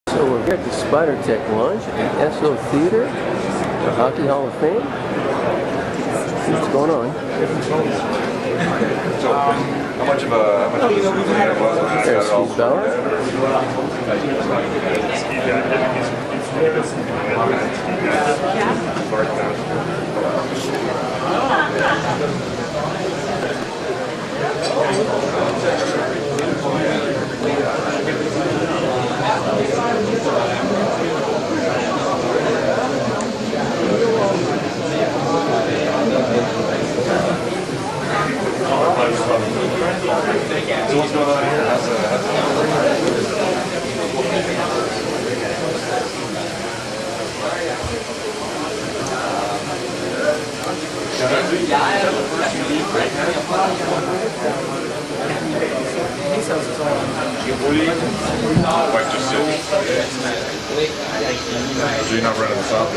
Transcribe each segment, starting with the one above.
So we're here at the SpiderTech Launch at SO Theater, the Hockey Hall of Fame. What's going on? So, how much of a souvenir was it? There's Steve Bauer. So what's going on here? Like just sit. So you're not running the soft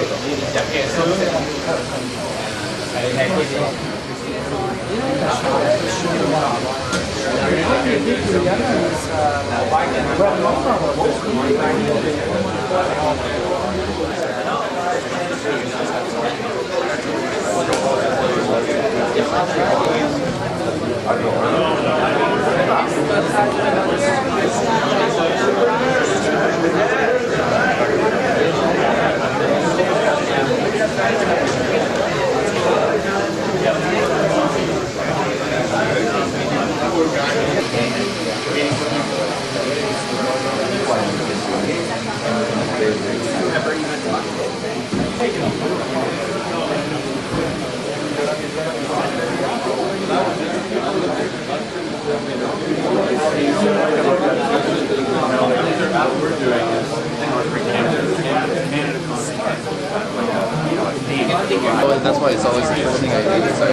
Well, that's why it's always the first thing I do is I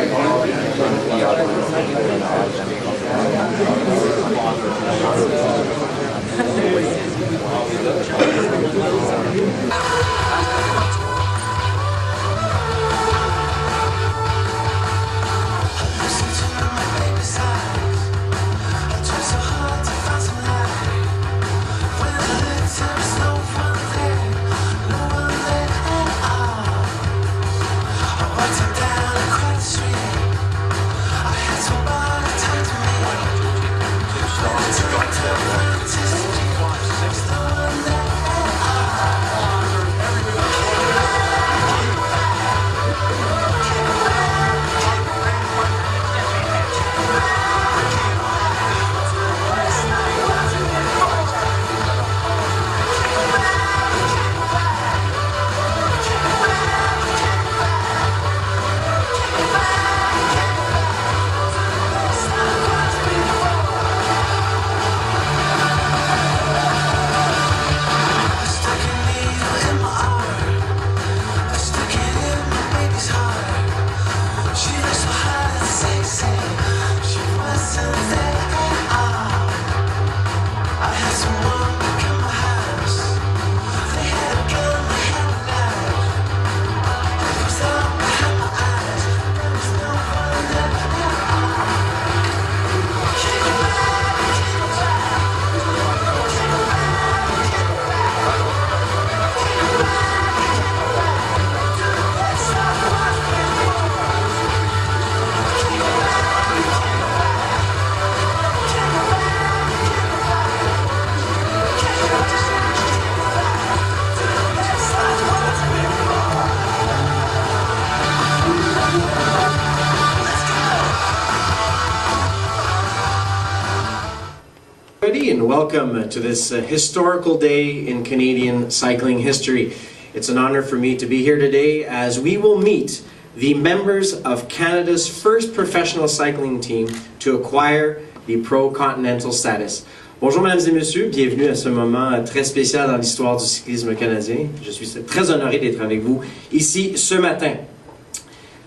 And welcome to this historical day in Canadian cycling history. It's an honor for me to be here today as we will meet the members of Canada's first professional cycling team to acquire the Pro Continental status. Bonjour mesdames et messieurs, bienvenue à ce moment très spécial dans l'histoire du cyclisme canadien. Je suis très honoré d'être avec vous ici ce matin.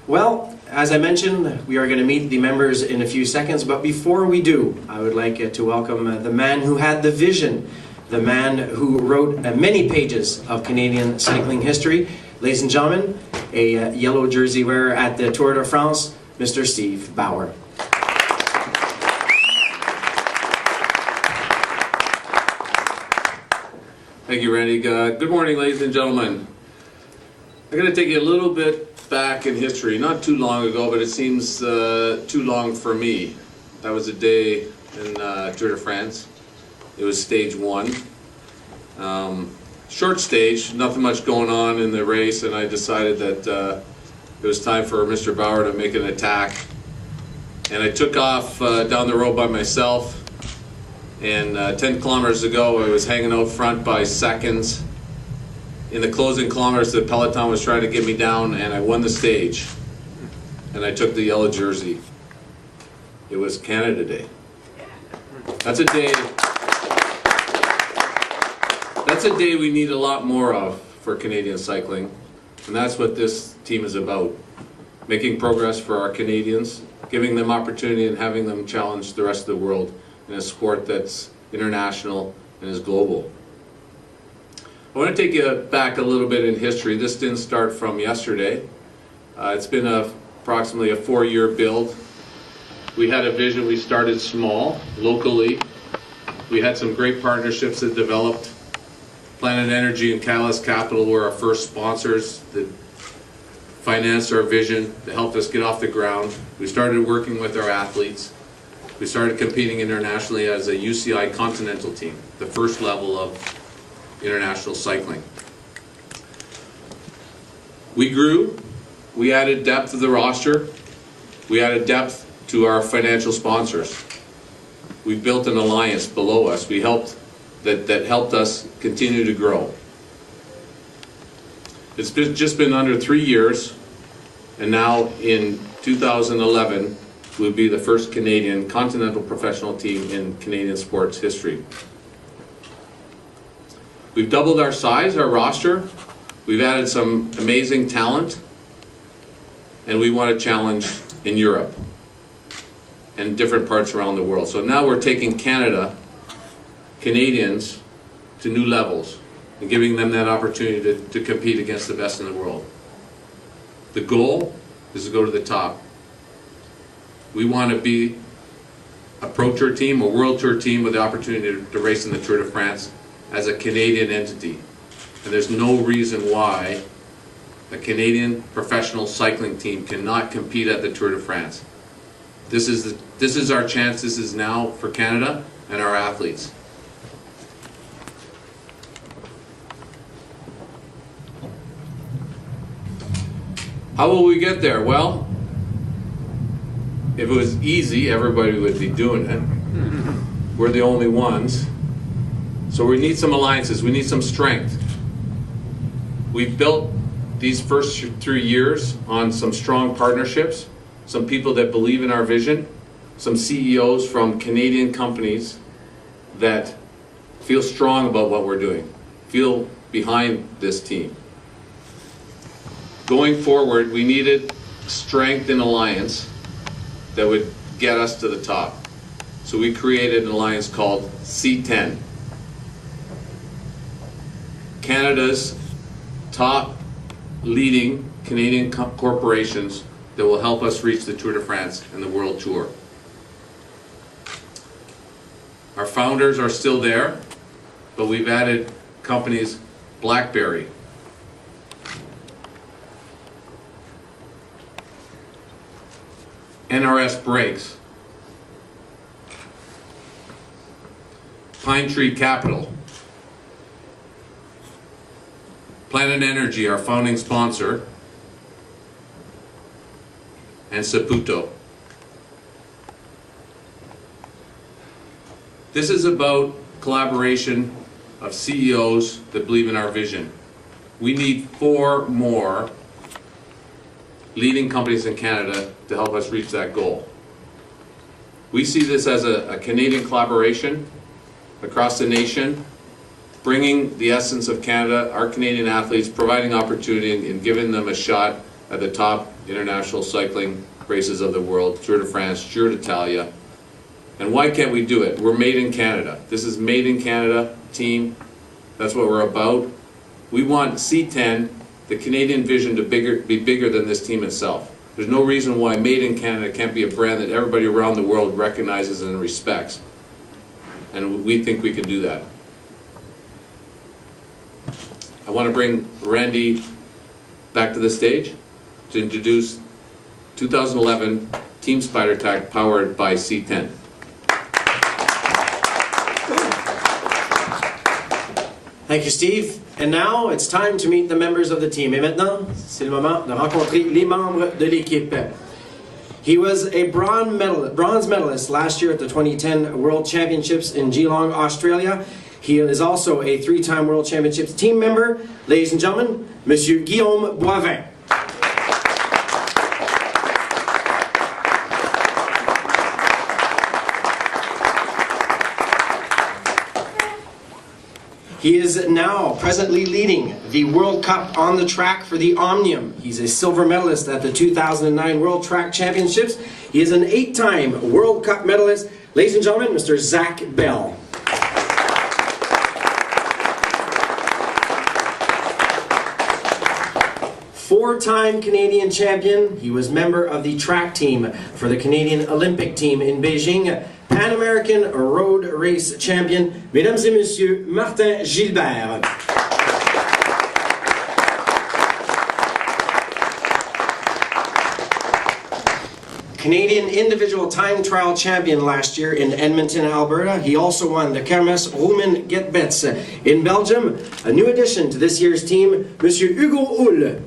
Well, as I mentioned, we are going to meet the members in a few seconds, but before we do, I would like to welcome the man who had the vision, the man who wrote many pages of Canadian cycling history. Ladies and gentlemen, a yellow jersey wearer at the Tour de France, Mr. Steve Bauer. Thank you, Randy. Good morning, ladies and gentlemen. I'm going to take you a little bit back in history, not too long ago, but it seems too long for me. That was a day in Tour de France. It was stage 1. Short stage, nothing much going on in the race, and I decided that it was time for Mr. Bauer to make an attack. And I took off down the road by myself. And 10 kilometers ago, I was hanging out front by seconds. In the closing kilometers, the peloton was trying to get me down, and I won the stage. And I took the yellow jersey. It was Canada Day. That's a day. That's a day we need a lot more of for Canadian cycling, and that's what this team is about: making progress for our Canadians, giving them opportunity, and having them challenge the rest of the world in a sport that's international and is global. I want to take you back a little bit in history. This didn't start from yesterday. It's been approximately a 4-year build. We had a vision. We started small, locally. We had some great partnerships that developed. Planet Energy and Catalyst Capital were our first sponsors that financed our vision, that helped us get off the ground. We started working with our athletes. We started competing internationally as a UCI Continental team, the first level of international cycling. We grew, we added depth to the roster, we added depth to our financial sponsors. We built an alliance below us. We helped that helped us continue to grow. It's just been under 3 years, and now in 2011, we'll be the first Canadian Continental professional team in Canadian sports history. We've doubled our size, our roster. We've added some amazing talent, and we want to challenge in Europe and different parts around the world. So now we're taking Canadians to new levels and giving them that opportunity to compete against the best in the world. The goal is to go to the top. We want to be a Pro Tour team, a World Tour team with the opportunity to race in the Tour de France as a Canadian entity. And there's no reason why a Canadian professional cycling team cannot compete at the Tour de France. This is our chance. This is now for Canada and our athletes. How will we get there? Well, if it was easy, everybody would be doing it. We're the only ones. So we need some alliances. We need some strength. We've built these first 3 years on some strong partnerships, some people that believe in our vision, some CEOs from Canadian companies that feel strong about what we're doing, feel behind this team. Going forward, we needed strength in alliance that would get us to the top. So we created an alliance called C10. Canada's top leading Canadian corporations that will help us reach the Tour de France and the World Tour. Our founders are still there, but we've added companies BlackBerry, NRS Brakes, Pine Tree Capital, Planet Energy, our founding sponsor, and Saputo. This is about collaboration of CEOs that believe in our vision. We need 4 more leading companies in Canada to help us reach that goal. We see this as a Canadian collaboration across the nation, bringing the essence of Canada, our Canadian athletes, providing opportunity and giving them a shot at the top international cycling races of the world, Tour de France, Giro d'Italia. And why can't we do it? We're made in Canada. This is Made in Canada team. That's what we're about. We want C10, the Canadian vision, to be bigger than this team itself. There's no reason why Made in Canada can't be a brand that everybody around the world recognizes and respects. And we think we can do that. I want to bring Randy back to the stage to introduce 2011 Team SpiderTech powered by C10. Thank you, Steve. And now it's time to meet the members of the team. Et maintenant, c'est le moment de rencontrer les membres de l'équipe. He was a bronze medalist last year at the 2010 World Championships in Geelong, Australia. He is also a 3-time World Championships team member. Ladies and gentlemen, Monsieur Guillaume Boivin. He is now presently leading the World Cup on the track for the Omnium. He's a silver medalist at the 2009 World Track Championships. He is an 8-time World Cup medalist. Ladies and gentlemen, Mr. Zach Bell. Four-time Canadian champion. He was member of the track team for the Canadian Olympic team in Beijing. Pan American road race champion. Mesdames et messieurs, Martin Gilbert. Canadian individual time trial champion last year in Edmonton, Alberta. He also won the Kermes Roman Get-Bets in Belgium. A new addition to this year's team, Monsieur Hugo Hull.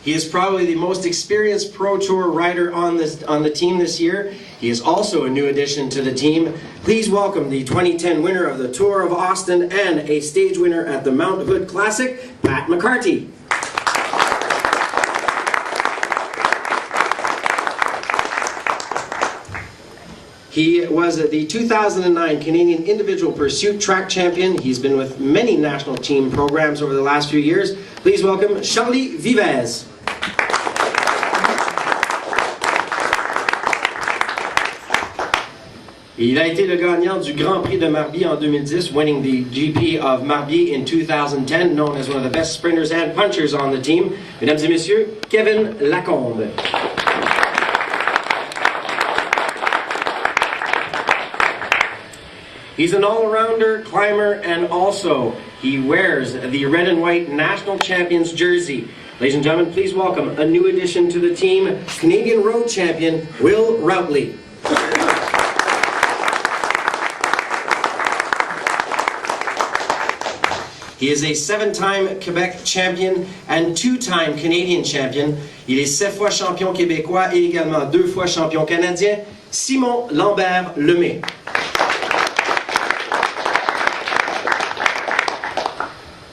He is probably the most experienced Pro Tour rider on the team this year. He is also a new addition to the team. Please welcome the 2010 winner of the Tour of Austin and a stage winner at the Mount Hood Classic, Pat McCarty. He was the 2009 Canadian Individual Pursuit Track Champion. He's been with many national team programs over the last few years. Please welcome Charlie Vivez. Il a été le gagnant du Grand Prix de Marby en 2010, winning the GP of Marby in 2010, known as one of the best sprinters and punchers on the team. Mesdames et messieurs, Kevin Lacombe. He's an all-arounder, climber, and also he wears the red and white national champions jersey. Ladies and gentlemen, please welcome a new addition to the team, Canadian road champion, Will Routley. He is a 7-time Quebec champion and 2-time Canadian champion. Il est 7 fois champion québécois et également 2 fois champion canadien, Simon Lambert Lemay.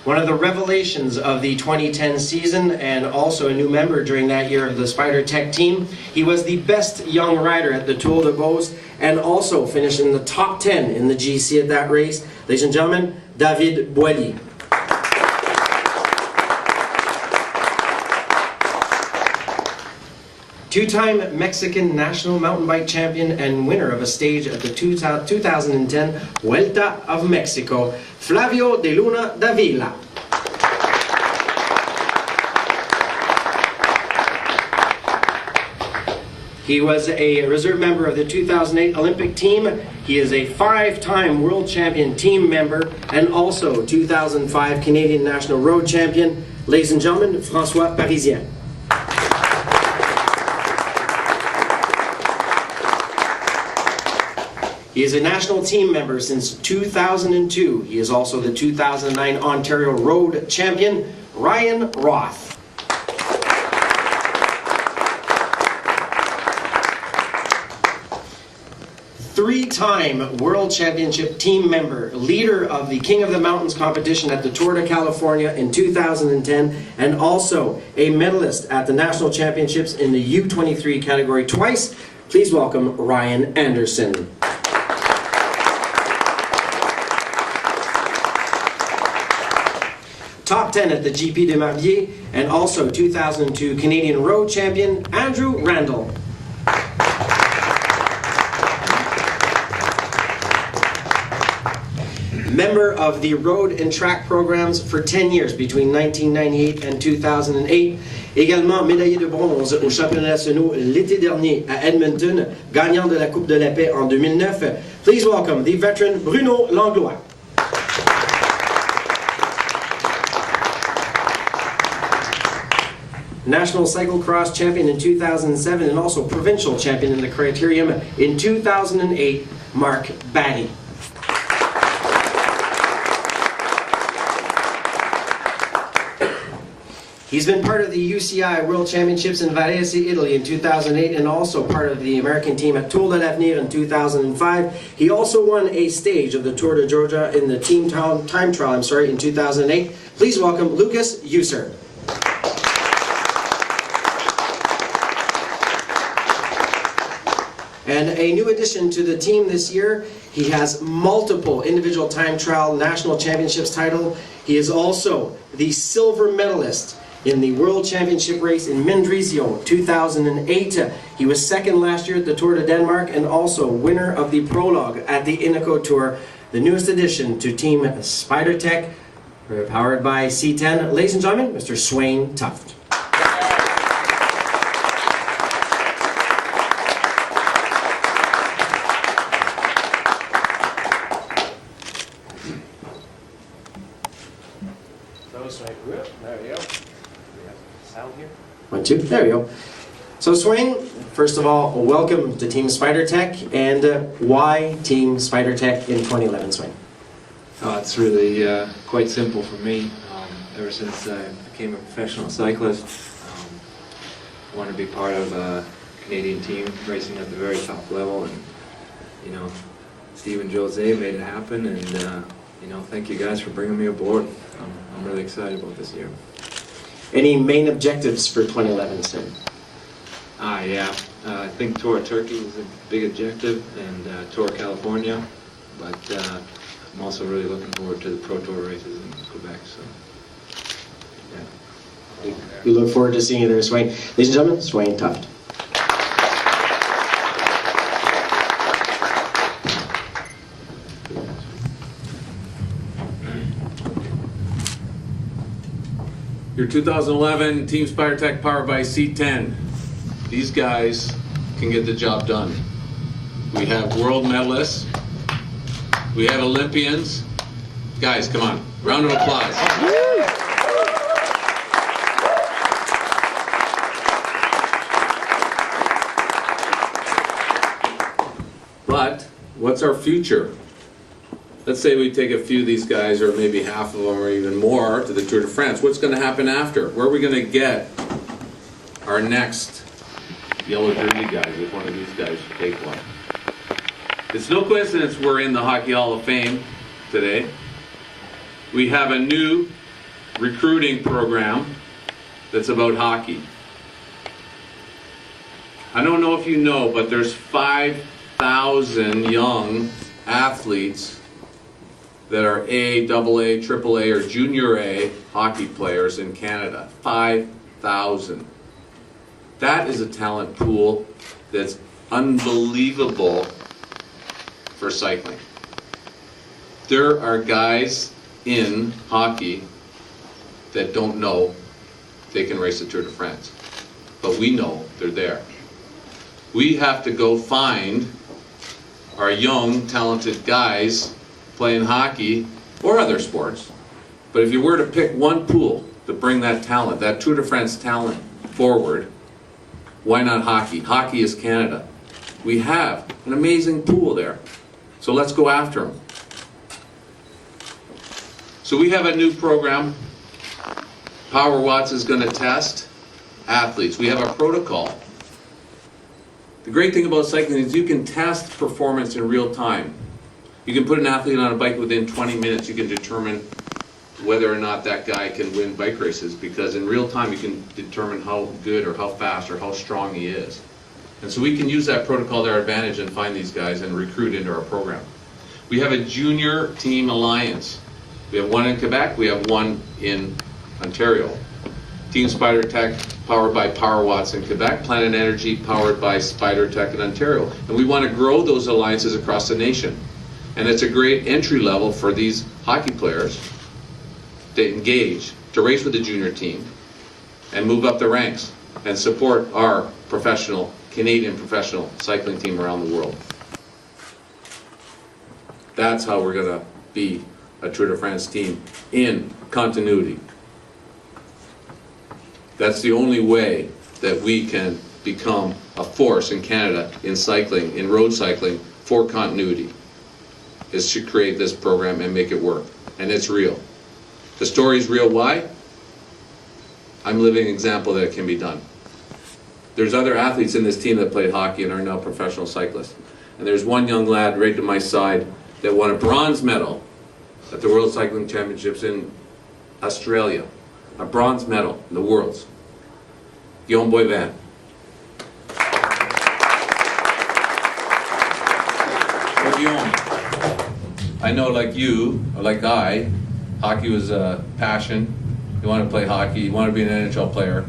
One of the revelations of the 2010 season and also a new member during that year of the SpiderTech team. He was the best young rider at the Tour de Beauce and also finished in the top 10 in the GC at that race. Ladies and gentlemen, David Boilly. Two-time Mexican national mountain bike champion and winner of a stage at the 2010 Vuelta of Mexico, Flavio de Luna Davila. He was a reserve member of the 2008 Olympic team. He is a 5-time world champion team member and also 2005 Canadian National Road Champion. Ladies and gentlemen, François Parisien. He is a national team member since 2002. He is also the 2009 Ontario Road Champion, Ryan Roth. Three-time World Championship team member, leader of the King of the Mountains competition at the Tour de California in 2010, and also a medalist at the National Championships in the U23 category twice. Please welcome Ryan Anderson. Top 10 at the GP de Marbier, and also 2002 Canadian Road Champion, Andrew Randall. member of the road and track programs for 10 years between 1998 and 2008. Également médaillé de bronze aux championnats nationaux l'été dernier à Edmonton, gagnant de la Coupe de la Paix en 2009. Please welcome the veteran Bruno Langlois. National Cyclocross champion in 2007 and also provincial champion in the Criterium in 2008, Mark Batty. He's been part of the UCI World Championships in Varese, Italy in 2008 and also part of the American team at Tour de l'Avenir in 2005. He also won a stage of the Tour de Georgia in the team time trial in 2008. Please welcome Lucas User. And a new addition to the team this year, he has multiple individual time trial national championships title. He is also the silver medalist in the World Championship race in Mendrisio 2008. He was second last year at the Tour de Denmark and also winner of the prologue at the Inaco Tour, the newest addition to Team SpiderTech, powered by C10. Ladies and gentlemen, Mr. Swain Tuft. There we go. Sound here? 1, 2. There we go. So Swain, first of all, welcome to Team SpiderTech, and why Team SpiderTech in 2011, Swain? It's really quite simple for me. Ever since I became a professional cyclist, I wanted to be part of a Canadian team racing at the very top level, and you know, Steve and Jose made it happen, and you know, thank you guys for bringing me aboard. I'm really excited about this year. Any main objectives for 2011, sir? Yeah. I think Tour of Turkey is a big objective, and Tour of California, but I'm also really looking forward to the Pro Tour races in Quebec, so yeah. We look forward to seeing you there, Swain. Ladies and gentlemen, Swain Tuft. Your 2011 Team SpiderTech powered by C10. These guys can get the job done. We have world medalists. We have Olympians. Guys, come on. Round of applause. But what's our future? Let's say we take a few of these guys, or maybe half of them, or even more, to the Tour de France. What's going to happen after? Where are we going to get our next yellow jersey guys if one of these guys should take one? It's no coincidence we're in the Hockey Hall of Fame today. We have a new recruiting program that's about hockey. I don't know if you know, but there's 5,000 young athletes that are A, AA, AAA, or Junior A hockey players in Canada. 5,000. That is a talent pool that's unbelievable for cycling. There are guys in hockey that don't know they can race the Tour de France, but we know they're there. We have to go find our young, talented guys playing hockey or other sports. But if you were to pick one pool to bring that talent, that Tour de France talent forward, why not hockey? Hockey is Canada. We have an amazing pool there. So let's go after them. So we have a new program. Power Watts is going to test athletes. We have a protocol. The great thing about cycling is you can test performance in real time. You can put an athlete on a bike within 20 minutes. You can determine whether or not that guy can win bike races, because in real time you can determine how good or how fast or how strong he is. And so we can use that protocol to our advantage and find these guys and recruit into our program. We have a junior team alliance. We have one in Quebec, we have one in Ontario. Team SpiderTech powered by Power Watts in Quebec, Planet Energy powered by SpiderTech in Ontario. And we want to grow those alliances across the nation. And it's a great entry level for these hockey players to engage, to race with the junior team, and move up the ranks and support our Canadian professional cycling team around the world. That's how we're going to be a Tour de France team in continuity. That's the only way that we can become a force in Canada in cycling, in road cycling, for continuity, is to create this program and make it work. And it's real. The story is real. Why? I'm a living example that it can be done. There's other athletes in this team that played hockey and are now professional cyclists. And there's one young lad right to my side that won a bronze medal at the World Cycling Championships in Australia. A bronze medal in the Worlds. Guillaume Boivin. Well, Guillaume, I know like you, or like I, hockey was a passion. You want to play hockey, you want to be an NHL player.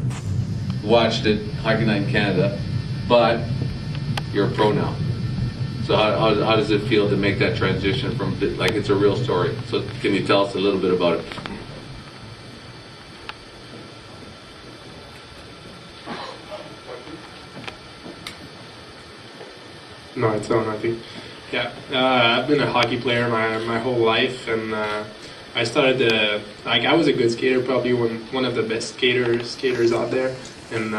Watched it, Hockey Night in Canada, but you're a pro now. So how does it feel to make that transition from, like, it's a real story? So can you tell us a little bit about it? No, it's on, I think. Yeah, I've been a hockey player my whole life, and I started I was a good skater, probably one of the best skaters out there, and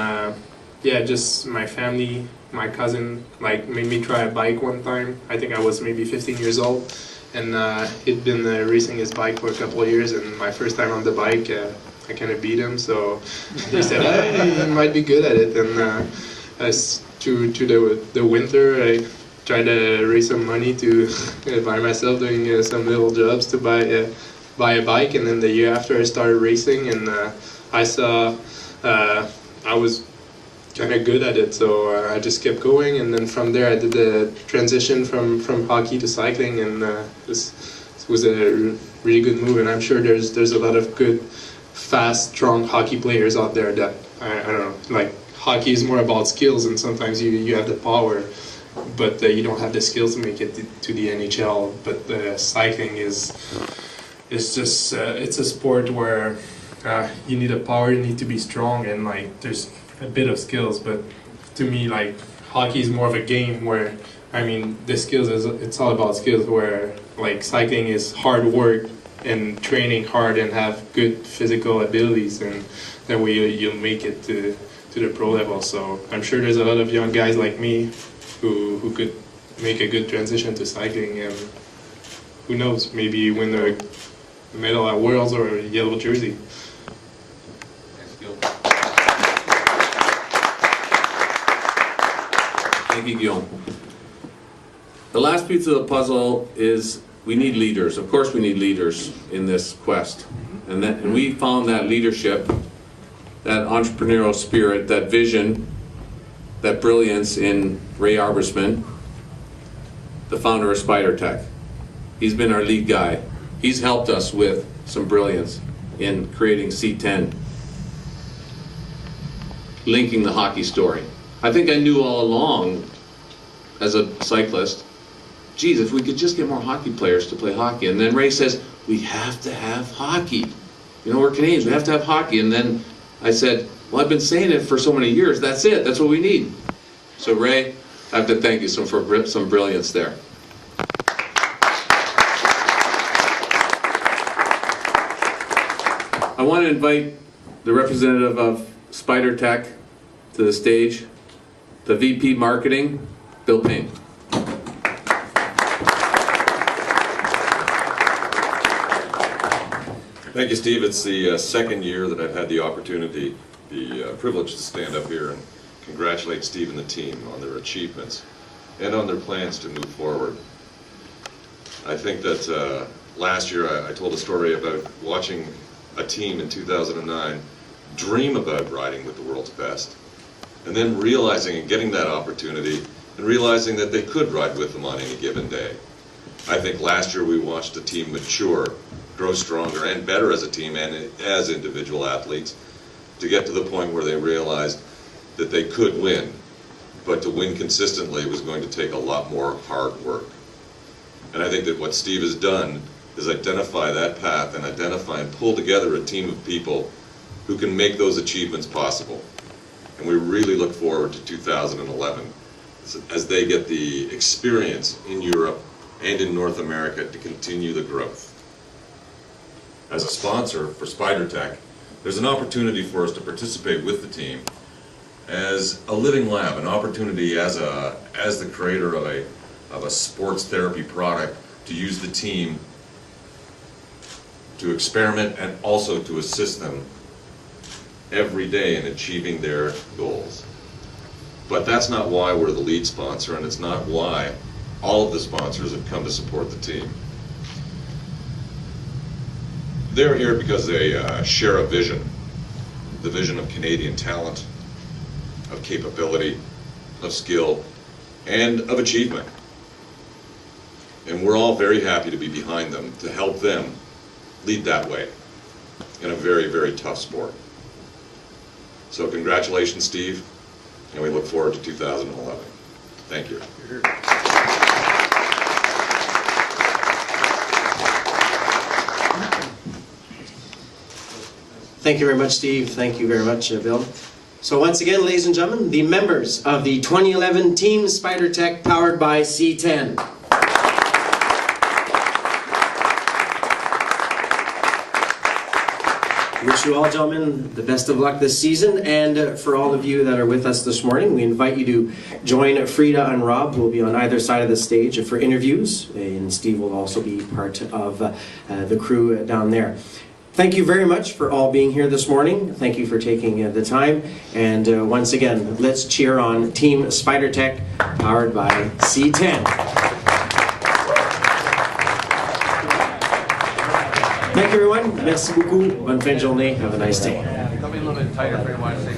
yeah, just my family, my cousin, like, made me try a bike one time. I think I was maybe 15 years old, and he'd been racing his bike for a couple of years, and my first time on the bike, I kind of beat him, so he said, hey, you might be good at it, and to the winter, I tried to raise some money to buy myself, doing some little jobs to buy a bike, and then the year after I started racing, and I saw I was kind of good at it, so I just kept going, and then from there I did the transition from hockey to cycling, and this was a really good move, and I'm sure there's a lot of good, fast, strong hockey players out there that, I don't know, like, hockey is more about skills, and sometimes you have the power, but you don't have the skills to make it to the NHL. But cycling is just it's a sport where you need a power, you need to be strong, and like there's a bit of skills. But to me, like, hockey is more of a game where, I mean, the skills it's all about skills. Where like cycling is hard work and training hard and have good physical abilities, and that way you'll make it to the pro level. So I'm sure there's a lot of young guys like me who could make a good transition to cycling, and who knows, maybe win a medal at Worlds or a yellow jersey. Thank you, Guillaume. The last piece of the puzzle is we need leaders. Of course we need leaders in this quest. And we found that leadership, that entrepreneurial spirit, that vision, that brilliance in Ray Arbusman, the founder of SpiderTech. He's been our lead guy. He's helped us with some brilliance in creating C10, linking the hockey story. I think I knew all along as a cyclist, geez, if we could just get more hockey players to play hockey. And then Ray says, we have to have hockey. You know, we're Canadians, we have to have hockey. And then I said, well, I've been saying it for so many years. That's it. That's what we need. So, Ray, I have to thank you for some brilliance there. I want to invite the representative of SpiderTech to the stage, the VP Marketing, Bill Payne. Thank you, Steve. It's the second year that I've had the opportunity, the privilege to stand up here and congratulate Steve and the team on their achievements and on their plans to move forward. I think that last year I told a story about watching a team in 2009 dream about riding with the world's best, and then realizing and getting that opportunity and realizing that they could ride with them on any given day. I think last year we watched the team mature, grow stronger and better as a team and as individual athletes to get to the point where they realized that they could win, but to win consistently was going to take a lot more hard work. And I think that what Steve has done is identify that path and identify and pull together a team of people who can make those achievements possible. And we really look forward to 2011 as they get the experience in Europe and in North America to continue the growth. As a sponsor for SpiderTech, there's an opportunity for us to participate with the team as a living lab, an opportunity as the creator of a sports therapy product to use the team to experiment and also to assist them every day in achieving their goals. But that's not why we're the lead sponsor, and it's not why all of the sponsors have come to support the team. They're here because they share a vision, the vision of Canadian talent, of capability, of skill, and of achievement. And we're all very happy to be behind them, to help them lead that way in a very, very tough sport. So congratulations, Steve, and we look forward to 2011. Thank you. Thank you very much, Steve. Thank you very much, Bill. So once again, ladies and gentlemen, the members of the 2011 Team SpiderTech powered by C10. Wish you all, gentlemen, the best of luck this season. And for all of you that are with us this morning, we invite you to join Frida and Rob, who will be on either side of the stage for interviews. And Steve will also be part of the crew down there. Thank you very much for all being here this morning. Thank you for taking the time. And once again, let's cheer on Team SpiderTech, powered by C10. Thank you, everyone. Merci beaucoup. Bonne fin de journée. Have a nice day. Come in a little bit tighter if you want to say